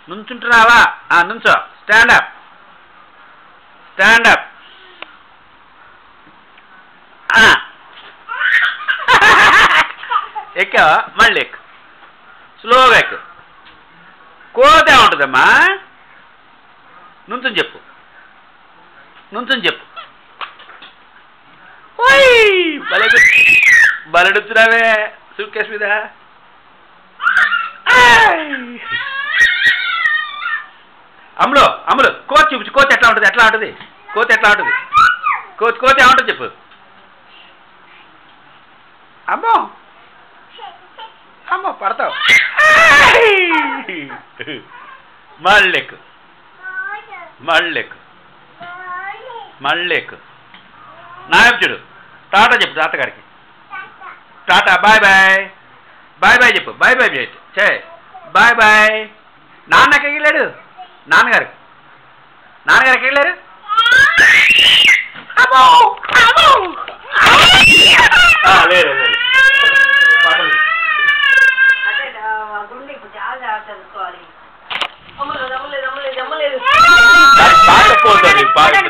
నుంచుంటున్నావా? నుంచో. Stand up. Stand up. ఎక్కావా? మళ్ళీ ఎక్కు. స్లోగా ఎక్కు. కోత ఏముంటుందమ్మా? నుంచుని చెప్పు. నుంచుని చెప్పు. బలడుతున్నావే సూట్ కేసు మీద. అమ్ములు అమ్ములు కోతి చూపించు. కోతి ఎట్లా ఉంటుంది? ఎట్లా ఉంటుంది కోతి? ఎట్లా ఉంటుంది కోతి? కోతి ఏముంటుంది చెప్పు. అమ్మో అమ్మో పడతావు. మళ్ళెక్కు. మళ్ళెక్కు. మళ్ళెక్కు. నాయకు చూడు. టాటా చెప్పు తాతగారికి. Tata. Bye bye. Bye bye చెప్పు. బాయ్ బాయ్ చే. Bye bye. నాన్న ఎక్కడికి వెళ్ళాడు? నాన్నగారికి. నాన్నగారికి వెళ్ళారు. లేదు లేదు.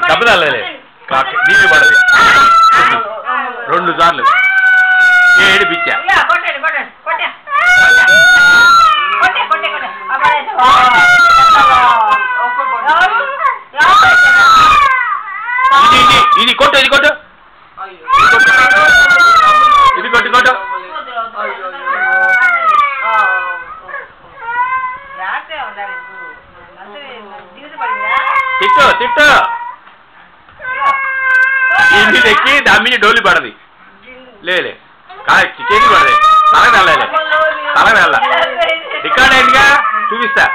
దెబ్బతాలే నీళ్ళు పడదు. 2 సార్లు ఏడిపించా. ఇది కొట్టు. ఇది కొట్టు. ఇది కొట్టు. కొట్టు. తిట్టు. తిట్టు. ఇంటి తెచ్చి దమ్మిని డోలి పడది. లేలే చేతి పడది. తల వెళ్ళాలి. తల వెళ్ళ. రికార్డ్ అయిందిగా చూపిస్తా.